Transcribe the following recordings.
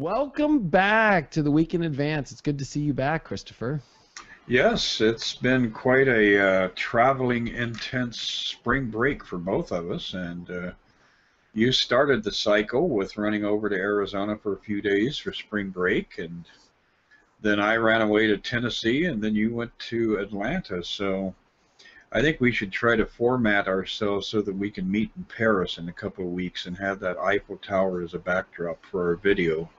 Welcome back to the Week in Advance. It's good to see you back, Christopher. Yes, it's been quite a traveling, intense spring break for both of us, and you started the cycle with running over to Arizona for a few days for spring break, and then I ran away to Tennessee, and then you went to Atlanta. So I think we should try to format ourselves so that we can meet in Paris in a couple of weeks and have that Eiffel Tower as a backdrop for our video.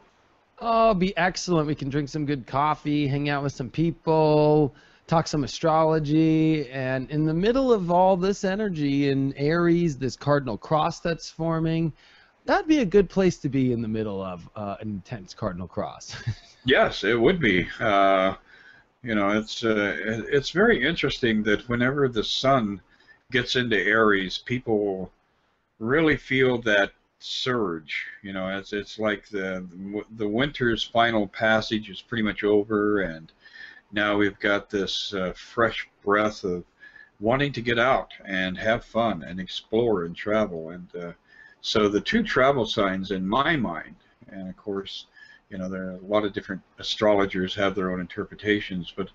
Oh, it'll be excellent. We can drink some good coffee, hang out with some people, talk some astrology, and in the middle of all this energy in Aries, this cardinal cross that's forming, that'd be a good place to be in the middle of an intense cardinal cross. Yes, it would be. It's very interesting that whenever the sun gets into Aries, people really feel that surge. It's like the winter's final passage is pretty much over, and now we've got this fresh breath of wanting to get out and have fun and explore and travel. And so the two travel signs in my mind, and of course, there are a lot of different astrologers have their own interpretations, but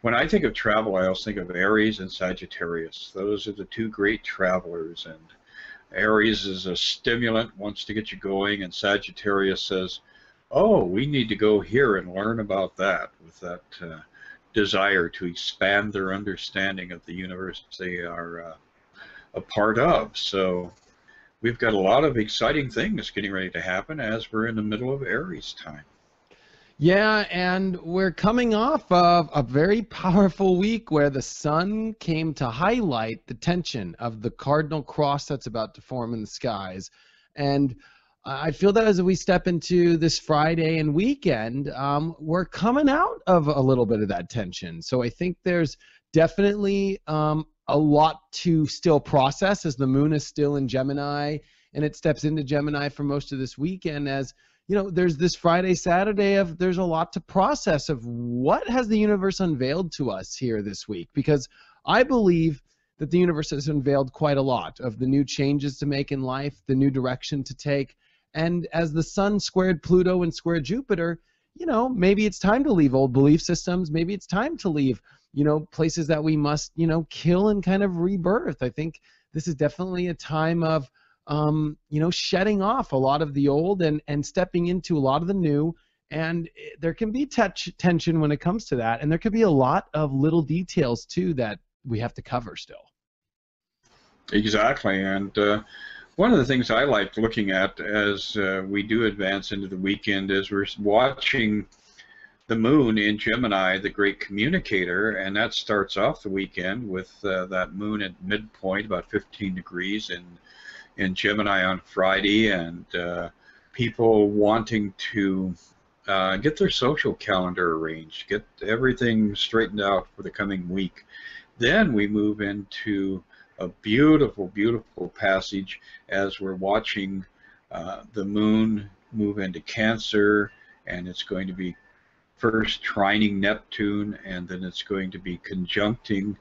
when I think of travel, I always think of Aries and Sagittarius. Those are the two great travelers, and Aries is a stimulant, wants to get you going, and Sagittarius says, oh, we need to go here and learn about that, with that desire to expand their understanding of the universe they are a part of. So we've got a lot of exciting things getting ready to happen as we're in the middle of Aries time. Yeah, and we're coming off of a very powerful week where the sun came to highlight the tension of the cardinal cross that's about to form in the skies. And I feel that as we step into this Friday and weekend, we're coming out of a little bit of that tension. So I think there's definitely a lot to still process as the moon is still in Gemini, and it steps into Gemini for most of this weekend. As there's this Friday, Saturday of there's a lot to process of what has the universe unveiled to us here this week, because I believe that the universe has unveiled quite a lot of the new changes to make in life, the new direction to take. And as the sun squared Pluto and squared Jupiter, maybe it's time to leave old belief systems. Maybe it's time to leave, places that we must, kill and kind of rebirth. I think this is definitely a time of shedding off a lot of the old and stepping into a lot of the new. And there can be tension when it comes to that. And there could be a lot of little details, too, that we have to cover still. Exactly. And one of the things I like looking at as we do advance into the weekend is we're watching the moon in Gemini, the great communicator, and that starts off the weekend with that moon at midpoint, about 15 degrees in Gemini on Friday, and people wanting to get their social calendar arranged, get everything straightened out for the coming week. Then we move into a beautiful, beautiful passage as we're watching the moon move into Cancer, and it's going to be first trining Neptune, and then it's going to be conjuncting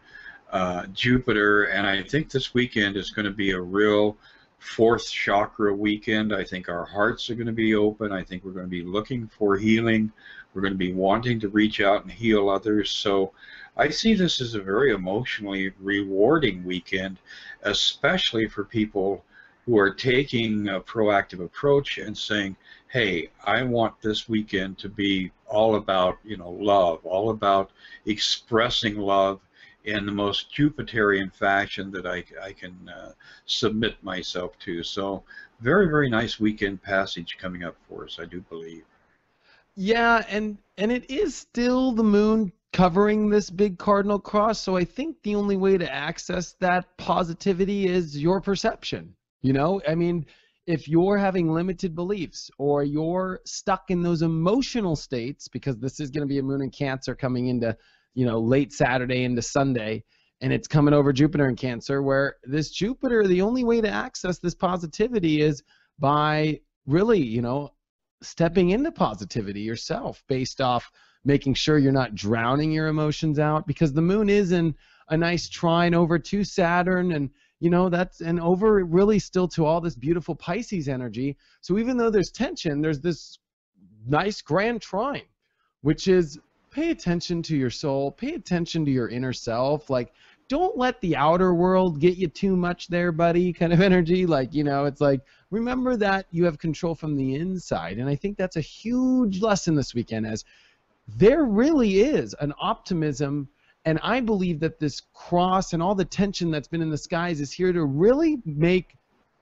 Jupiter. And I think this weekend is going to be a real fourth chakra weekend. I think our hearts are going to be open. I think we're going to be looking for healing. We're going to be wanting to reach out and heal others. So I see this as a very emotionally rewarding weekend, especially for people who are taking a proactive approach and saying, hey, I want this weekend to be all about, love, all about expressing love in the most Jupiterian fashion that I can submit myself to. So very, very nice weekend passage coming up for us, I do believe. Yeah, and it is still the moon covering this big cardinal cross, so I think the only way to access that positivity is your perception. I mean, if you're having limited beliefs or you're stuck in those emotional states, because this is going to be a moon in Cancer coming into late Saturday into Sunday, and it's coming over Jupiter in Cancer, where this Jupiter, the only way to access this positivity is by really, stepping into positivity yourself, based off making sure you're not drowning your emotions out, because the moon is in a nice trine over to Saturn, and that's and over really still to all this beautiful Pisces energy. So even though there's tension, there's this nice grand trine, which is pay attention to your soul, pay attention to your inner self. Like, don't let the outer world get you too much there, buddy, kind of energy. Like, you know, it's like, remember that you have control from the inside. And I think that's a huge lesson this weekend, as there really is an optimism. And I believe that this cross and all the tension that's been in the skies is here to really make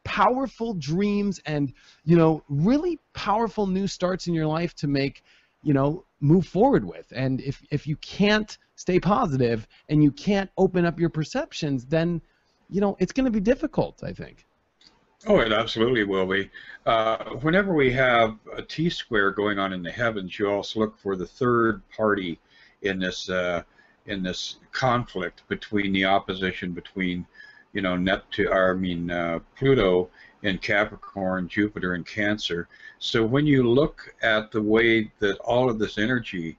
powerful dreams and, you know, really powerful new starts in your life to make, you know, move forward with. And if you can't stay positive and you can't open up your perceptions, then, you know, it's going to be difficult, I think. Oh, it absolutely will be. Whenever we have a T-square going on in the heavens, you also look for the third party in this conflict between the opposition between, you know, Pluto in Capricorn, Jupiter in Cancer. So when you look at the way that all of this energy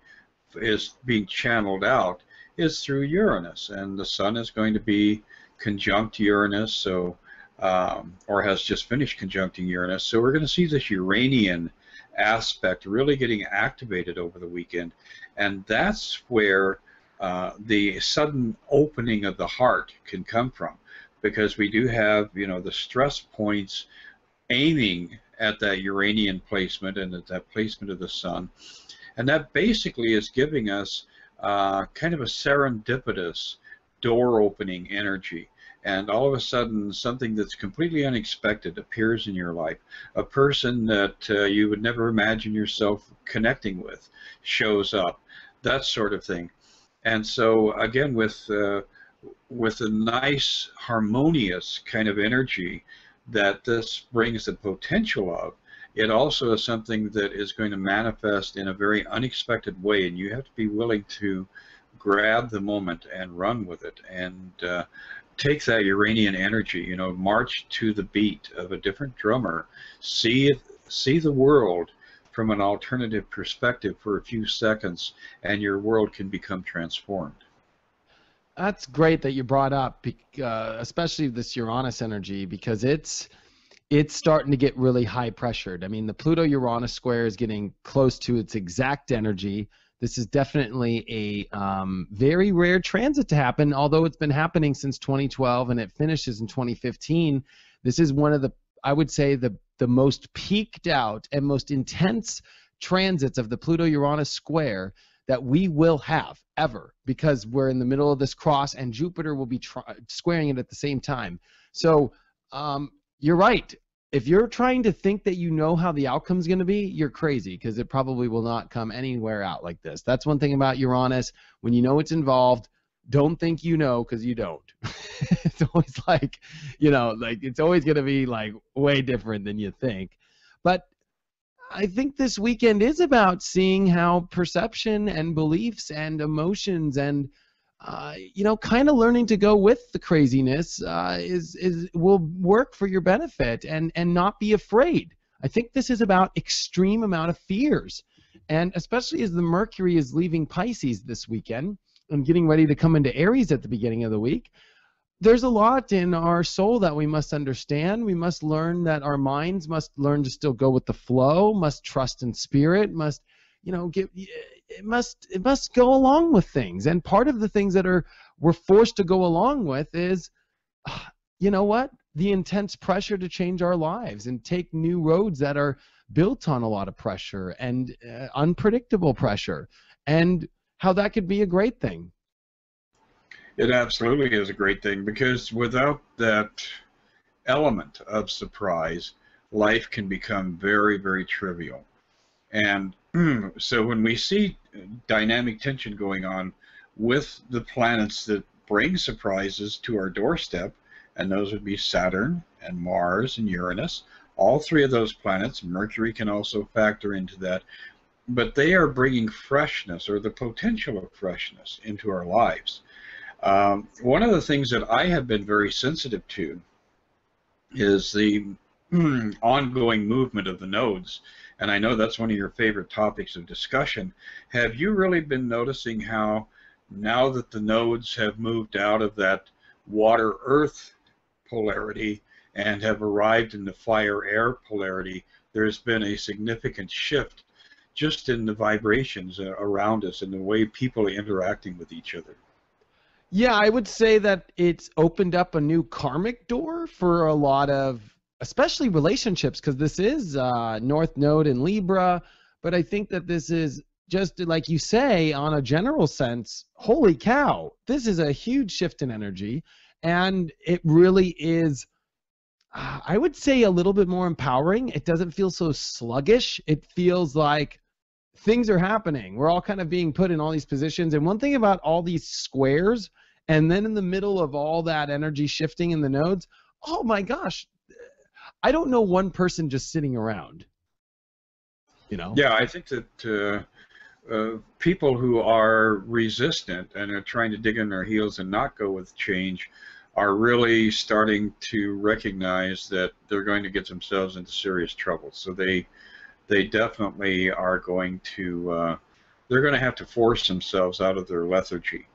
is being channeled out, is through Uranus, and the Sun is going to be conjunct Uranus, so or has just finished conjuncting Uranus. So we're going to see this Uranian aspect really getting activated over the weekend, and that's where the sudden opening of the heart can come from, because we do have, you know, the stress points aiming at that Uranian placement and at that placement of the Sun, and that basically is giving us kind of a serendipitous door-opening energy. And all of a sudden, something that's completely unexpected appears in your life. A person that you would never imagine yourself connecting with shows up, that sort of thing. And so, again, with a nice, harmonious kind of energy that this brings the potential of, it also is something that is going to manifest in a very unexpected way, and you have to be willing to grab the moment and run with it, and take that Uranian energy, you know, march to the beat of a different drummer, see the world from an alternative perspective for a few seconds, and your world can become transformed. That's great that you brought up, especially this Uranus energy, because it's starting to get really high pressured. I mean, the Pluto-Uranus square is getting close to its exact energy. This is definitely a very rare transit to happen, although it's been happening since 2012 and it finishes in 2015. This is one of the, I would say, the most peaked out and most intense transits of the Pluto-Uranus square that we will have ever, because we're in the middle of this cross and Jupiter will be squaring it at the same time. So you're right. If you're trying to think that you know how the outcome's going to be, you're crazy, because it probably will not come anywhere out like this. That's one thing about Uranus. When you know it's involved, don't think you know, because you don't. It's always like, you know, like it's always going to be like way different than you think. But I think this weekend is about seeing how perception and beliefs and emotions and you know, kind of learning to go with the craziness will work for your benefit, and not be afraid. I think this is about extreme amount of fears, and especially as the Mercury is leaving Pisces this weekend and getting ready to come into Aries at the beginning of the week. There's a lot in our soul that we must understand. We must learn that our minds must learn to still go with the flow, must trust in spirit, must, you know, it must go along with things. And part of the things that we're forced to go along with is, you know what, the intense pressure to change our lives and take new roads that are built on a lot of pressure and unpredictable pressure, and how that could be a great thing. It absolutely is a great thing, because without that element of surprise, life can become very, very trivial. And so when we see dynamic tension going on with the planets that bring surprises to our doorstep, and those would be Saturn and Mars and Uranus, all three of those planets, Mercury can also factor into that, but they are bringing freshness, or the potential of freshness, into our lives. One of the things that I have been very sensitive to is the ongoing movement of the nodes. And I know that's one of your favorite topics of discussion. Have you really been noticing how, now that the nodes have moved out of that water-earth polarity and have arrived in the fire-air polarity, there's been a significant shift just in the vibrations around us and the way people are interacting with each other. Yeah, I would say that it's opened up a new karmic door for a lot of, especially relationships, because this is North Node in Libra. But I think that this is just like you say, on a general sense, holy cow, this is a huge shift in energy. And it really is, I would say, a little bit more empowering. It doesn't feel so sluggish. It feels like things are happening. We're all kind of being put in all these positions. And one thing about all these squares, and then in the middle of all that energy shifting in the nodes, oh my gosh, I don't know one person just sitting around, you know? Yeah, I think that people who are resistant and are trying to dig in their heels and not go with change are really starting to recognize that they're going to get themselves into serious trouble. So they definitely are going to they're going to have to force themselves out of their lethargy.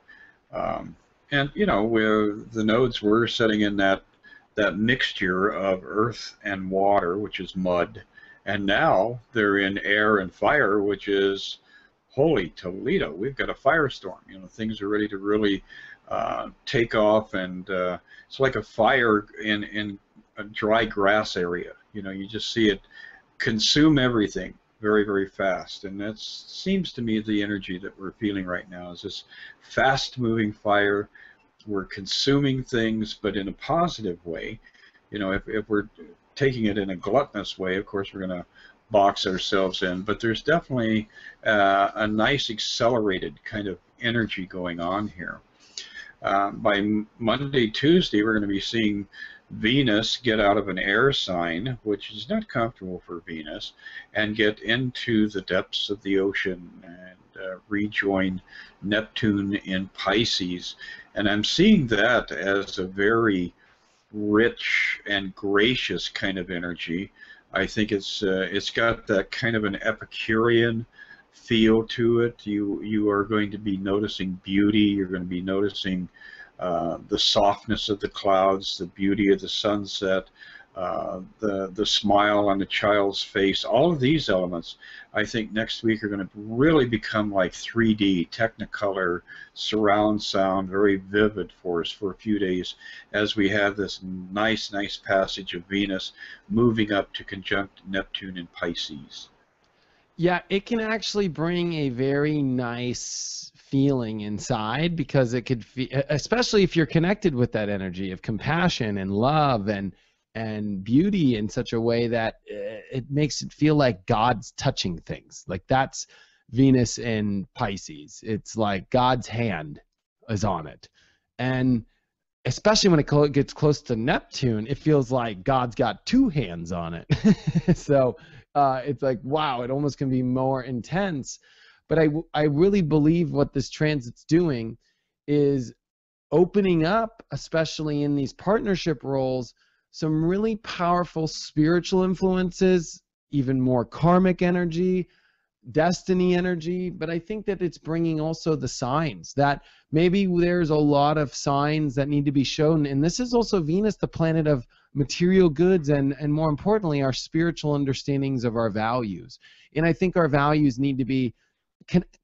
And you know, the nodes were setting in that mixture of earth and water, which is mud, and now they're in air and fire, which is holy Toledo. We've got a firestorm. You know, things are ready to really take off, and it's like a fire in a dry grass area. You know, you just see it consume everything very, very fast, and that seems to me the energy that we're feeling right now is this fast-moving fire. We're consuming things, but in a positive way. You know, if we're taking it in a gluttonous way, of course we're going to box ourselves in, but there's definitely a nice accelerated kind of energy going on here. By Monday, Tuesday, we're going to be seeing Venus get out of an air sign, which is not comfortable for Venus, and get into the depths of the ocean and rejoin Neptune in Pisces. And I'm seeing that as a very rich and gracious kind of energy. I think it's got that kind of an Epicurean feel to it. You are going to be noticing beauty. You're going to be noticing the softness of the clouds, the beauty of the sunset, the smile on the child's face. All of these elements, I think, next week are going to really become like 3D, Technicolor, surround sound, very vivid for us for a few days as we have this nice passage of Venus moving up to conjunct Neptune in Pisces. Yeah, it can actually bring a very nice feeling inside, because it could especially if you're connected with that energy of compassion and love and beauty in such a way that it makes it feel like God's touching things. Like, that's Venus in Pisces. It's like God's hand is on it. And especially when it gets close to Neptune, it feels like God's got two hands on it. So it's like, wow, it almost can be more intense. But I really believe what this transit's doing is opening up, especially in these partnership roles, some really powerful spiritual influences, even more karmic energy, destiny energy. But I think that it's bringing also the signs that maybe there's a lot of signs that need to be shown. And this is also Venus, the planet of material goods, and more importantly, our spiritual understandings of our values. And I think our values need to be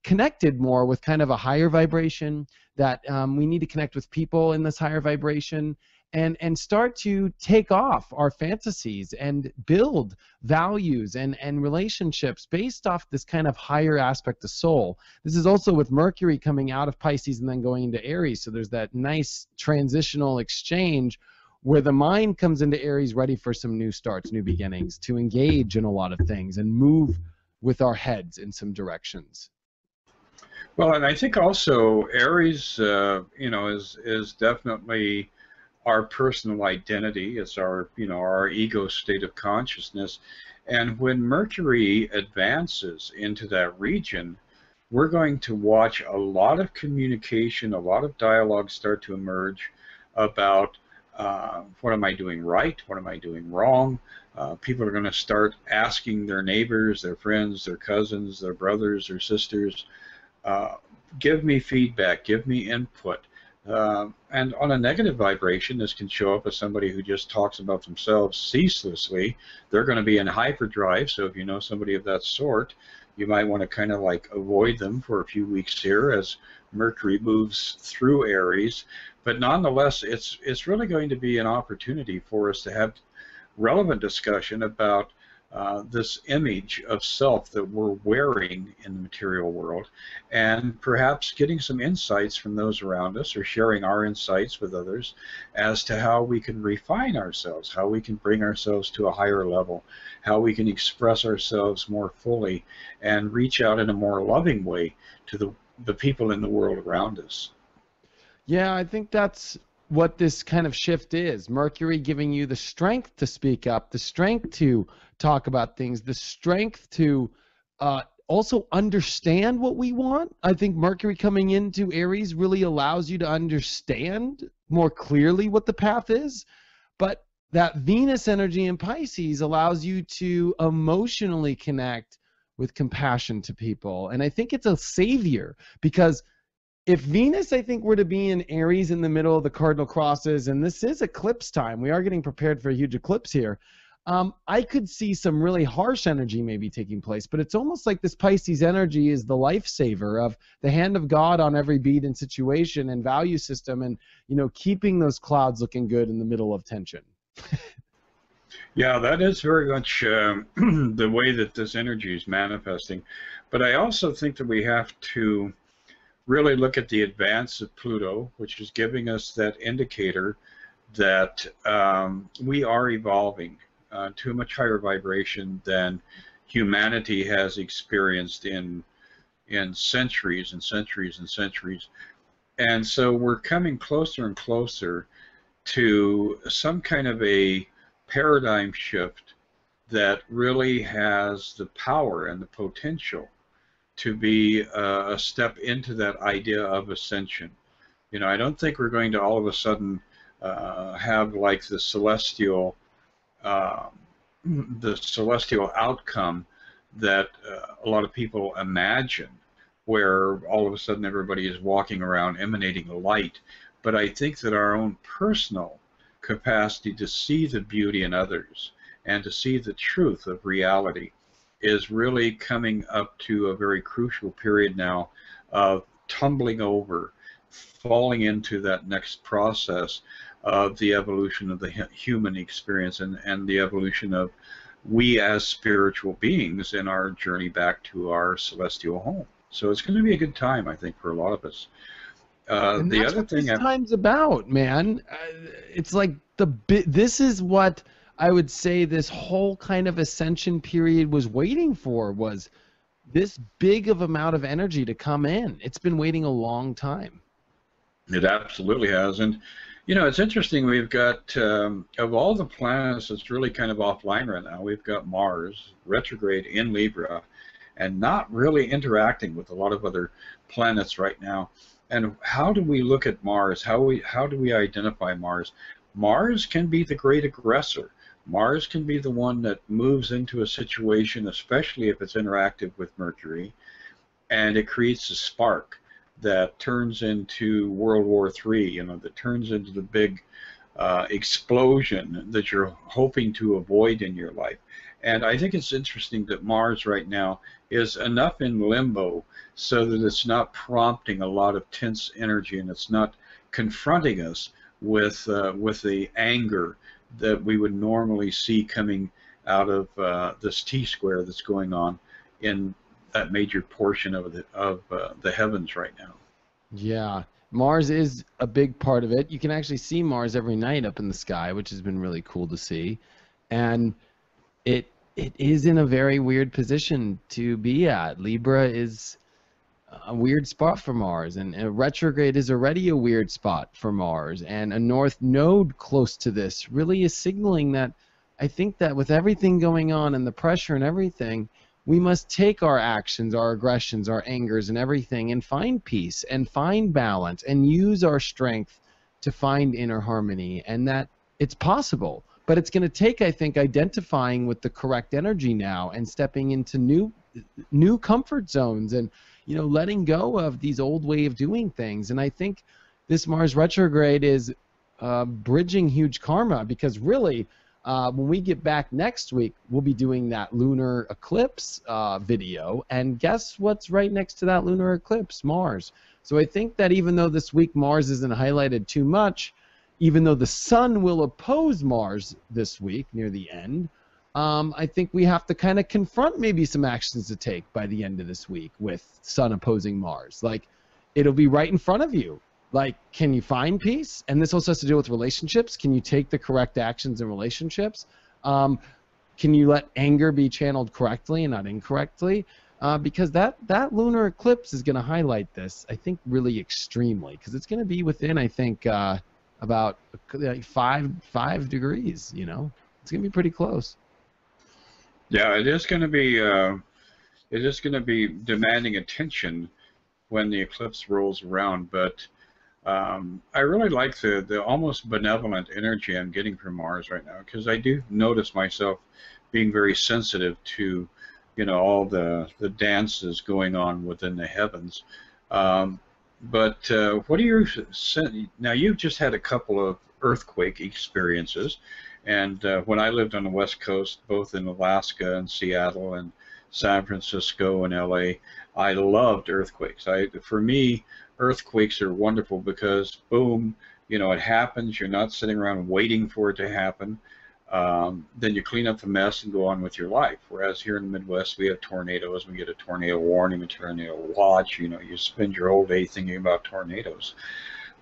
connected more with kind of a higher vibration, that we need to connect with people in this higher vibration, and start to take off our fantasies and build values and relationships based off this kind of higher aspect of soul. This is also with Mercury coming out of Pisces and then going into Aries, so there's that nice transitional exchange where the mind comes into Aries ready for some new starts, new beginnings, to engage in a lot of things and move with our heads in some directions. Well, and I think also Aries, you know, is definitely our personal identity. It's our, you know, our ego state of consciousness. And when Mercury advances into that region, we're going to watch a lot of communication, a lot of dialogue start to emerge about what am I doing right? What am I doing wrong? People are going to start asking their neighbors, their friends, their cousins, their brothers, their sisters, give me feedback, give me input. And on a negative vibration, this can show up as somebody who just talks about themselves ceaselessly. They're going to be in hyperdrive, so if you know somebody of that sort, You might want to kind of like avoid them for a few weeks here as Mercury moves through Aries. But nonetheless, it's really going to be an opportunity for us to have relevant discussion about this image of self that we're wearing in the material world, and perhaps getting some insights from those around us, or sharing our insights with others as to how we can refine ourselves, how we can bring ourselves to a higher level, how we can express ourselves more fully and reach out in a more loving way to the people in the world around us. Yeah, I think that's what this kind of shift is. Mercury giving you the strength to speak up, the strength to talk about things, the strength to also understand what we want. I think Mercury coming into Aries really allows you to understand more clearly what the path is. But that Venus energy in Pisces allows you to emotionally connect with compassion to people. And I think it's a savior, because if Venus, I think, were to be in Aries in the middle of the cardinal crosses, and this is eclipse time, we are getting prepared for a huge eclipse here, I could see some really harsh energy maybe taking place. But it's almost like this Pisces energy is the lifesaver of the hand of God on every beat and situation and value system, and, you know, keeping those clouds looking good in the middle of tension. Yeah, that is very much the way that this energy is manifesting. But I also think that we have to really look at the advance of Pluto, which is giving us that indicator that we are evolving to a much higher vibration than humanity has experienced in centuries and centuries and centuries. And so we're coming closer and closer to some kind of a paradigm shift that really has the power and the potential to be a step into that idea of ascension. You know, I don't think we're going to all of a sudden have like the celestial outcome that a lot of people imagine, where all of a sudden everybody is walking around emanating light. But I think that our own personal capacity to see the beauty in others and to see the truth of reality is really coming up to a very crucial period now of tumbling over, falling into that next process of the evolution of the human experience and the evolution of we as spiritual beings in our journey back to our celestial home. So it's going to be a good time, I think, for a lot of us. And the that's other what thing this time's about, man. It's like this is what I would say this whole kind of ascension period was waiting for, was this big of amount of energy to come in. It's been waiting a long time. It absolutely has. And, you know, it's interesting. We've got, of all the planets that's really kind of offline right now, we've got Mars, retrograde in Libra, and not really interacting with a lot of other planets right now. And how do we look at Mars? How do we identify Mars? Mars can be the great aggressor. Mars can be the one that moves into a situation, especially if it's interactive with Mercury, and it creates a spark that turns into World War III, you know, that turns into the big explosion that you're hoping to avoid in your life. And I think it's interesting that Mars right now is enough in limbo so that it's not prompting a lot of tense energy, and it's not confronting us with the anger that we would normally see coming out of this T-square that's going on in that major portion of the heavens right now. Yeah, Mars is a big part of it. You can actually see Mars every night up in the sky, which has been really cool to see. And it is in a very weird position to be at. Libra is a weird spot for Mars, and a retrograde is already a weird spot for Mars, and a north node close to this really is signaling that I think that with everything going on and the pressure and everything, we must take our actions, our aggressions, our angers and everything, and find peace and find balance and use our strength to find inner harmony, and that it's possible. But it's going to take, I think, identifying with the correct energy now and stepping into new comfort zones, and, you know, letting go of these old way of doing things. And I think this Mars retrograde is bridging huge karma, because really When we get back next week, we'll be doing that lunar eclipse video. And guess what's right next to that lunar eclipse? Mars. So I think that even though this week Mars isn't highlighted too much, even though the sun will oppose Mars this week near the end, I think we have to kind of confront maybe some actions to take by the end of this week with sun opposing Mars. Like, it'll be right in front of you. Like, can you find peace? And this also has to do with relationships. Can you take the correct actions in relationships? Can you let anger be channeled correctly and not incorrectly? Because that lunar eclipse is going to highlight this, I think, really extremely, because it's going to be within, I think, about like 5 degrees. You know, it's going to be pretty close. Yeah, it is going to be demanding attention when the eclipse rolls around, but I really like the almost benevolent energy I'm getting from Mars right now, because I do notice myself being very sensitive to, you know, all the dances going on within the heavens. But what are your now? You've just had a couple of earthquake experiences, and when I lived on the West Coast, both in Alaska and Seattle and San Francisco and LA, I loved earthquakes. For me, earthquakes are wonderful because, boom, you know, it happens. You're not sitting around waiting for it to happen. Then you clean up the mess and go on with your life. Whereas here in the Midwest, we have tornadoes. We get a tornado warning, a tornado watch. You know, you spend your whole day thinking about tornadoes.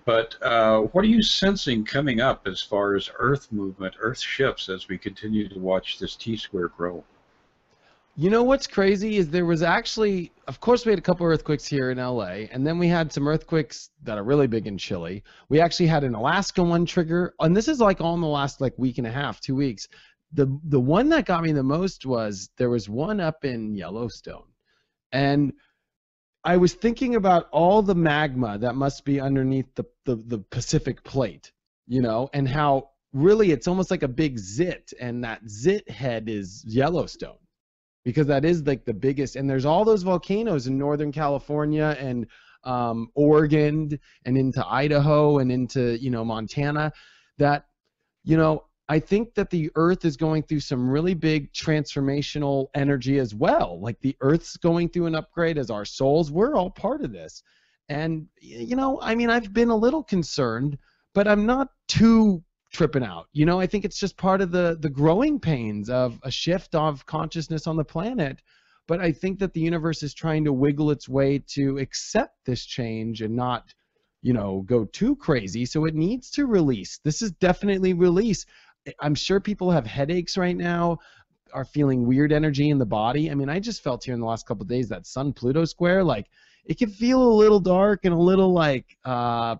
But what are you sensing coming up as far as Earth movement, Earth shifts, as we continue to watch this T-square grow? You know what's crazy is there was actually, of course, we had a couple earthquakes here in LA, and then we had some earthquakes that are really big in Chile. We actually had an Alaska one trigger, and this is like all in the last like week and a half, 2 weeks. The one that got me the most was there was one up in Yellowstone, and I was thinking about all the magma that must be underneath the Pacific plate, you know, and how really it's almost like a big zit, and that zit head is Yellowstone, because that is like the biggest. And there's all those volcanoes in Northern California and Oregon and into Idaho and into, you know, Montana, that, you know, I think that the Earth is going through some really big transformational energy as well. Like, the Earth's going through an upgrade as our souls. We're all part of this. And, you know, I mean, I've been a little concerned, but I'm not too tripping out. You know, I think it's just part of the growing pains of a shift of consciousness on the planet. But I think that the universe is trying to wiggle its way to accept this change and not, you know, go too crazy. So it needs to release. This is definitely release. I'm sure people have headaches right now, are feeling weird energy in the body. I mean, I just felt here in the last couple of days that Sun-Pluto square, like, it can feel a little dark and a little like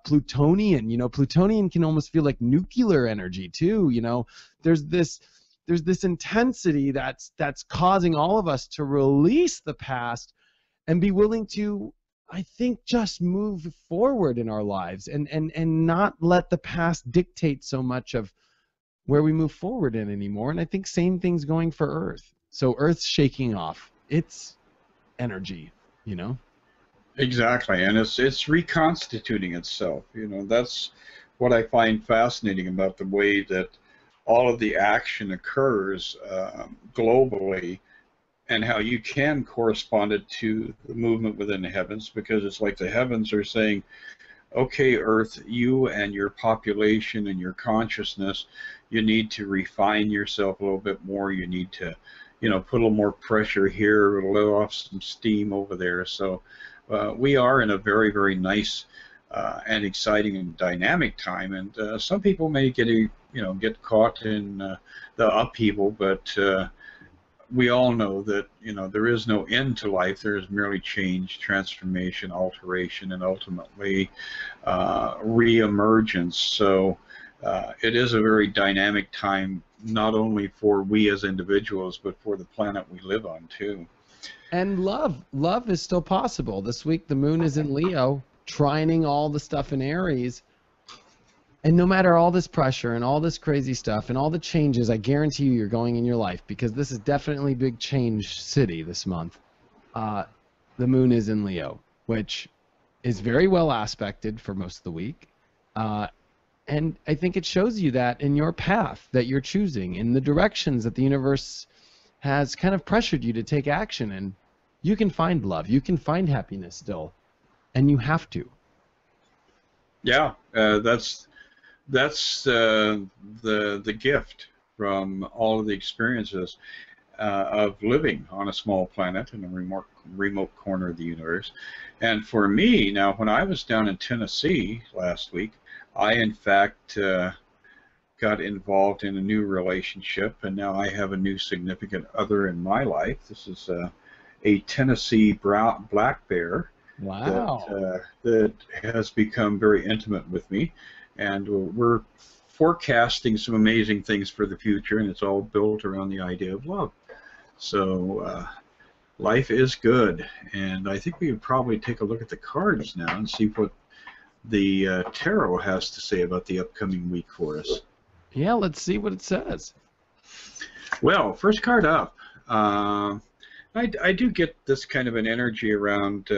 Plutonian. You know, Plutonian can almost feel like nuclear energy too. You know, there's this intensity that's causing all of us to release the past and be willing to, I think, just move forward in our lives and not let the past dictate so much of where we move forward in anymore. And I think same thing's going for Earth. So Earth's shaking off its energy, you know? Exactly, and it's reconstituting itself. You know, that's what I find fascinating about the way that all of the action occurs globally, and how you can correspond it to the movement within the heavens, because it's like the heavens are saying, okay, Earth, you and your population and your consciousness, you need to refine yourself a little bit more. You need to, you know, put a little more pressure here, let off some steam over there. So we are in a very, very nice and exciting and dynamic time. And some people may get caught in the upheaval, but we all know that, you know, there is no end to life. There is merely change, transformation, alteration, and ultimately re-emergence. So it is a very dynamic time, not only for we as individuals, but for the planet we live on too. And love is still possible. This week the moon is in Leo, trining all the stuff in Aries. And no matter all this pressure and all this crazy stuff and all the changes, I guarantee you're going in your life, because this is definitely big change city this month. The moon is in Leo, which is very well aspected for most of the week. And I think it shows you that in your path that you're choosing, in the directions that the universe has kind of pressured you to take action in, you can find love, you can find happiness still, and you have to. Yeah, that's the gift from all of the experiences of living on a small planet in a remote corner of the universe. And for me, now, when I was down in Tennessee last week, I in fact got involved in a new relationship, and now I have a new significant other in my life. This is a Tennessee black bear Wow. that has become very intimate with me, and we're forecasting some amazing things for the future, and it's all built around the idea of love. So life is good, and I think we would probably take a look at the cards now and see what the tarot has to say about the upcoming week for us. Yeah, let's see what it says. Well, first card up. I do get this kind of an energy around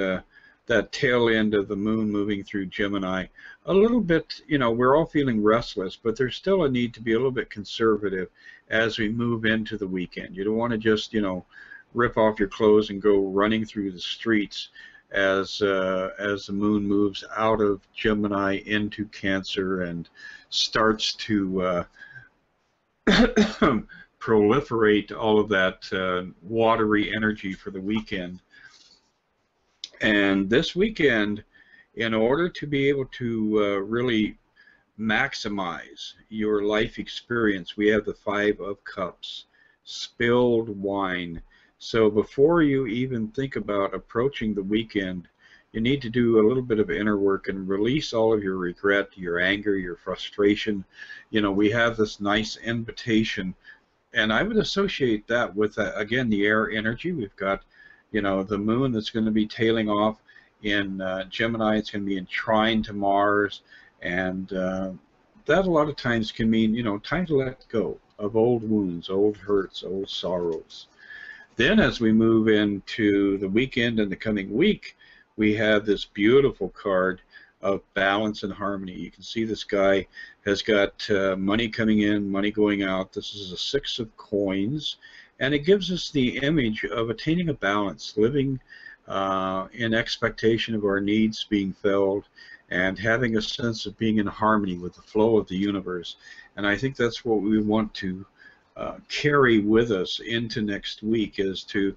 that tail end of the moon moving through Gemini. A little bit, you know, we're all feeling restless, but there's still a need to be a little bit conservative as we move into the weekend. You don't want to just, you know, rip off your clothes and go running through the streets as the moon moves out of Gemini into Cancer and starts to proliferate all of that watery energy for the weekend. And this weekend, in order to be able to really maximize your life experience, we have the Five of Cups, spilled wine. So before you even think about approaching the weekend, you need to do a little bit of inner work and release all of your regret, your anger, your frustration. You know, we have this nice invitation, and I would associate that with, again, the air energy. We've got, you know, the moon that's going to be tailing off in Gemini. It's going to be in trine to Mars, and that a lot of times can mean, you know, time to let go of old wounds, old hurts, old sorrows. Then as we move into the weekend and the coming week, we have this beautiful card of balance and harmony. You can see this guy has got money coming in, money going out. This is a Six of Coins, and it gives us the image of attaining a balance, living in expectation of our needs being filled, and having a sense of being in harmony with the flow of the universe. And I think that's what we want to carry with us into next week, is to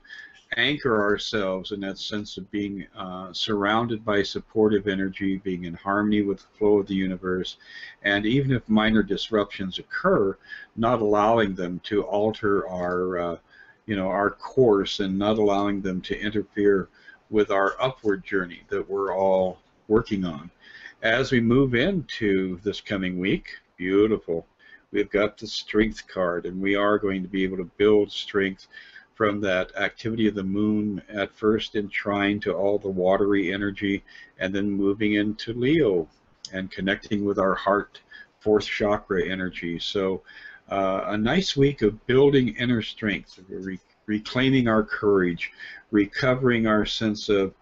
anchor ourselves in that sense of being surrounded by supportive energy, being in harmony with the flow of the universe, and even if minor disruptions occur, not allowing them to alter our, you know, our course, and not allowing them to interfere with our upward journey that we're all working on. As we move into this coming week, beautiful. We've got the Strength card, and we are going to be able to build strength from that activity of the moon, at first in trine to all the watery energy, and then moving into Leo and connecting with our heart, fourth chakra energy. So a nice week of building inner strength, reclaiming our courage, recovering our sense of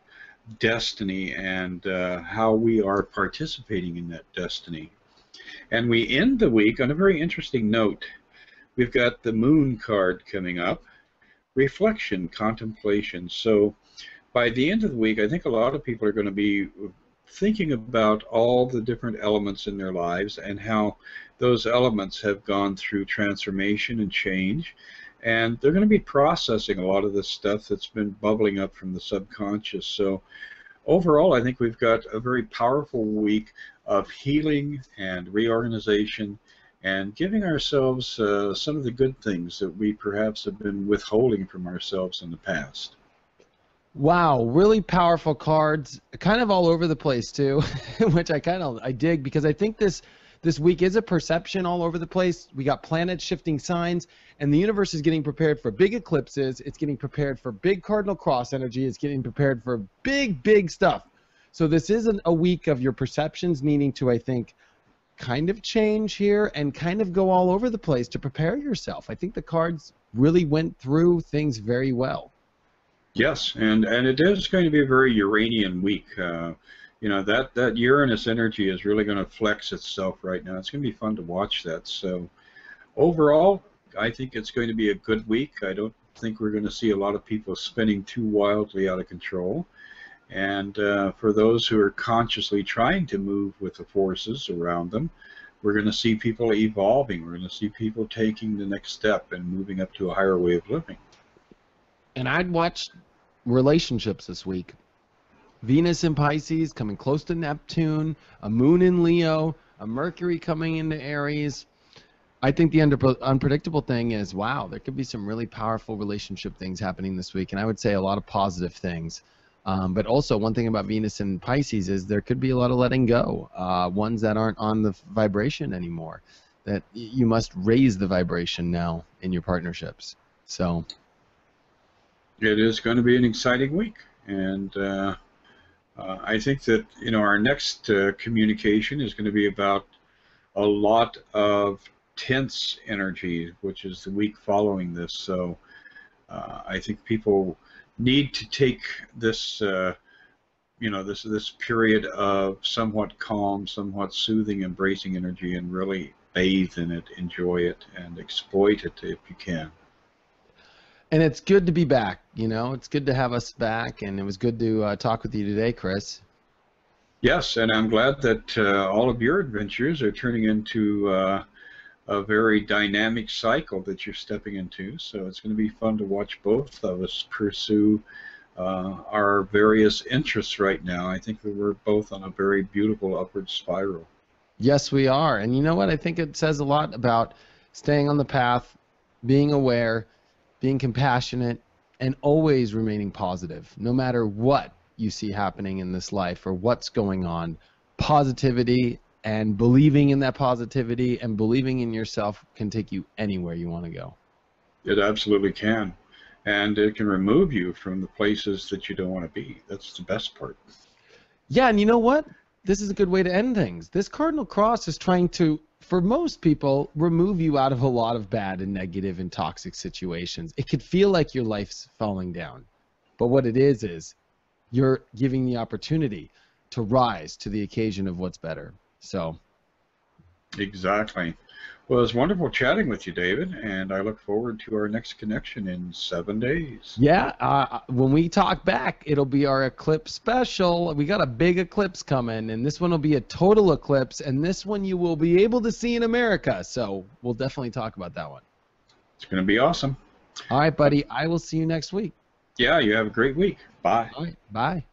destiny, and how we are participating in that destiny. And we end the week on a very interesting note. We've got the Moon card coming up, reflection, contemplation. So by the end of the week, I think a lot of people are going to be thinking about all the different elements in their lives and how those elements have gone through transformation and change. And they're going to be processing a lot of this stuff that's been bubbling up from the subconscious. So overall, I think we've got a very powerful week of healing and reorganization, and giving ourselves some of the good things that we perhaps have been withholding from ourselves in the past. Wow, really powerful cards, kind of all over the place too, which I dig, because I think this week is a perception all over the place. We got planets shifting signs, and the universe is getting prepared for big eclipses. It's getting prepared for big cardinal cross energy. It's getting prepared for big stuff. So this isn't a week of your perceptions needing to, I think, kind of change here and kind of go all over the place to prepare yourself. I think the cards really went through things very well. Yes, and it is going to be a very Uranian week. you know, that Uranus energy is really going to flex itself right now. It's going to be fun to watch that. So overall, I think it's going to be a good week. I don't think we're going to see a lot of people spinning too wildly out of control. And for those who are consciously trying to move with the forces around them, we're going to see people evolving. We're going to see people taking the next step and moving up to a higher way of living. And I'd watch relationships this week. Venus in Pisces coming close to Neptune, a moon in Leo, a Mercury coming into Aries. I think the unpredictable thing is, wow, there could be some really powerful relationship things happening this week, and I would say a lot of positive things. But also, one thing about Venus and Pisces is there could be a lot of letting go, ones that aren't on the vibration anymore, that you must raise the vibration now in your partnerships. So it is going to be an exciting week, and I think that, you know, our next communication is going to be about a lot of tense energy, which is the week following this. So I think people need to take this, you know, this period of somewhat calm, somewhat soothing, embracing energy, and really bathe in it, enjoy it, and exploit it if you can. And it's good to be back, you know. It's good to have us back, and it was good to talk with you today, Chris. Yes, and I'm glad that all of your adventures are turning into a very dynamic cycle that you're stepping into. So it's going to be fun to watch both of us pursue our various interests right now. I think that we're both on a very beautiful upward spiral. Yes, we are. And you know what? I think it says a lot about staying on the path, being aware, being compassionate, and always remaining positive, no matter what you see happening in this life or what's going on. Positivity and believing in that positivity and believing in yourself can take you anywhere you want to go. It absolutely can. And it can remove you from the places that you don't want to be. That's the best part. Yeah, and you know what? This is a good way to end things. This cardinal cross is trying to, for most people, remove you out of a lot of bad and negative and toxic situations. It could feel like your life's falling down. But what it is you're giving the opportunity to rise to the occasion of what's better. So. Exactly. Well, it's wonderful chatting with you, David, and I look forward to our next connection in 7 days. Yeah, when we talk back, it'll be our eclipse special. We got a big eclipse coming, and this one will be a total eclipse, and this one you will be able to see in America. So we'll definitely talk about that one. It's going to be awesome. All right, buddy. I will see you next week. Yeah, you have a great week. Bye. All right, bye.